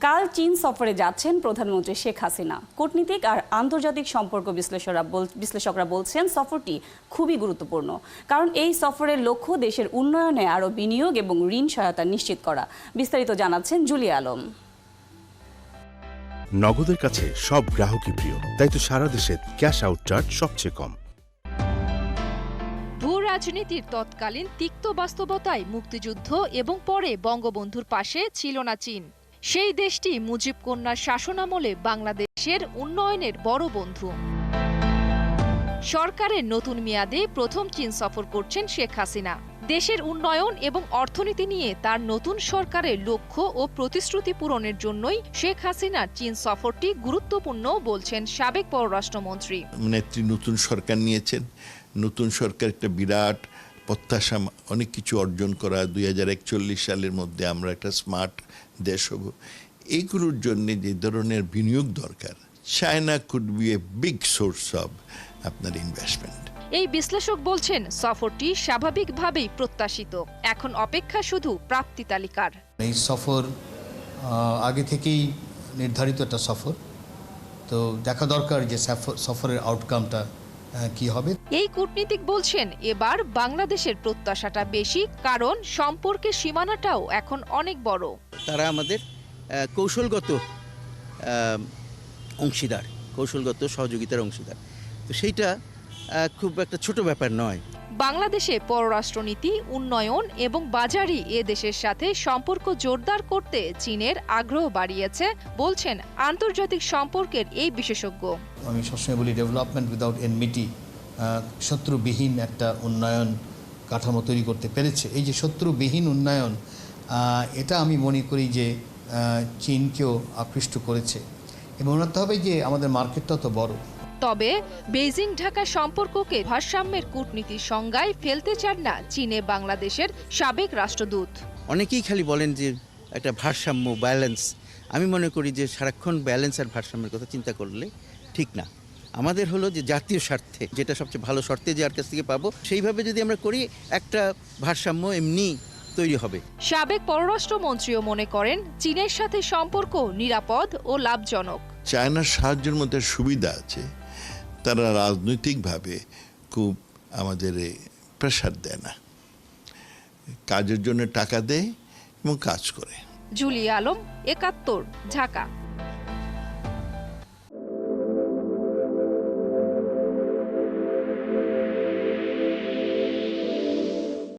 কাল চীন সফরে যাচ্ছেন প্রধানমন্ত্রী শেখ হাসিনা। কূটনীতিক আর আন্তর্জাতিক সম্পর্ক বিশ্লেষকরা বলছেন সফরটি খুবই গুরুত্বপূর্ণ, কারণ এই সফরের লক্ষ্য দেশের উন্নয়নে আরও বিনিয়োগ এবং ঋণ সহায়তা নিশ্চিত করা। বিস্তারিত জানাচ্ছেন জুলিয়া আলম। নগদের কাছে সব গ্রাহকই প্রিয়, তাই তো সারা দেশে ক্যাশ আউট চার্জ সবচেয়ে কম। ভূ রাজনীতির তৎকালীন তিক্ত বাস্তবতায় মুক্তিযুদ্ধ এবং পরে বঙ্গবন্ধুর পাশে ছিল না চীন। সেই দেশটি মুজিব কন্যার শাসনামলে বাংলাদেশের উন্নয়নের বড় বন্ধু। সরকারের নতুন মেয়াদে প্রথম চীন সফর করছেন শেখ হাসিনা। দেশের উন্নয়ন এবং অর্থনীতি নিয়ে তার নতুন সরকারের লক্ষ্য ও প্রতিশ্রুতি পূরণের জন্যই শেখ হাসিনার চীন সফরটি গুরুত্বপূর্ণ বলছেন সাবেক পররাষ্ট্রমন্ত্রী। নেত্রী নতুন সরকার নিয়েছেন, নতুন সরকার একটা বিরাট প্রত্যাশা, অনেক কিছু অর্জন করা, 2041 সালের মধ্যে আমরা একটা স্মার্ট দেশ হব। এইগুলোর জন্য যে ধরনের বিনিয়োগ দরকার, China could B a big source of আপনার ইনভেস্টমেন্ট। এই বিশ্লেষক বলছেন সফরটি স্বাভাবিকভাবেই প্রত্যাশিত, এখন অপেক্ষা শুধু প্রাপ্তি তালিকার। এই সফর আগে থেকেই নির্ধারিত একটা সফর, তো দেখা দরকার যে সফরের আউটকামটা কি হবে। এই কূটনীতিক বলছেন এবার বাংলাদেশের প্রত্যাশাটা বেশি, কারণ সম্পর্কের সীমানাটাও এখন অনেক বড়। তারা আমাদের কৌশলগত অংশীদার, কৌশলগত সহযোগিতার অংশীদার, তো সেইটা খুব একটা ছোট ব্যাপার নয়। বাংলাদেশে পররাষ্ট্রনীতি, উন্নয়ন এবং বাজারই এ দেশের সাথে সম্পর্ক জোরদার করতে চীনের আগ্রহ বাড়িয়েছে বলছেন আন্তর্জাতিক সম্পর্কের এই বিশেষজ্ঞ। আমি সবসময় বলি ডেভেলপমেন্ট উইদাউট এনমিটি, শত্রুবিহীন একটা উন্নয়ন কাঠামো তৈরি করতে পেরেছে। এই যে শত্রুবিহীন উন্নয়ন, এটা আমি মনে করি যে চীনকেও আকৃষ্ট করেছে, এবং মনে হবে যে আমাদের মার্কেটটা তো বড়। তবে বেইজিং ঢাকা সম্পর্ককে ভারসাম্যের কূটনীতির সংজ্ঞায় ফেলতে চান না চীনে বাংলাদেশের সাবেক রাষ্ট্রদূত। অনেকেই খালি বলেন যে একটা ভারসাম্য, ব্যালেন্স। আমি মনে করি যে সারাক্ষণ ব্যালেন্স আর ভারসাম্যের কথা চিন্তা করলে ঠিক না। আমাদের হলো যে জাতীয় স্বার্থে যেটা সবচেয়ে ভালো শর্তে যার কাছ থেকে পাবো, সেইভাবে যদি আমরা করি একটা ভারসাম্য এমনি তৈরি হবে। সাবেক পররাষ্ট্রমন্ত্রীও মনে করেন চীনের সাথে সম্পর্ক নিরাপদ ও লাভজনক। চায়নার সাহায্যের মধ্যে সুবিধা আছে, তারা রাজনৈতিকভাবে খুব আমাদের প্রেশার দেয় না, কাজের জন্য টাকা দেয় এবং কাজ করে। জুলিয়া আলম, ৭১, ঢাকা।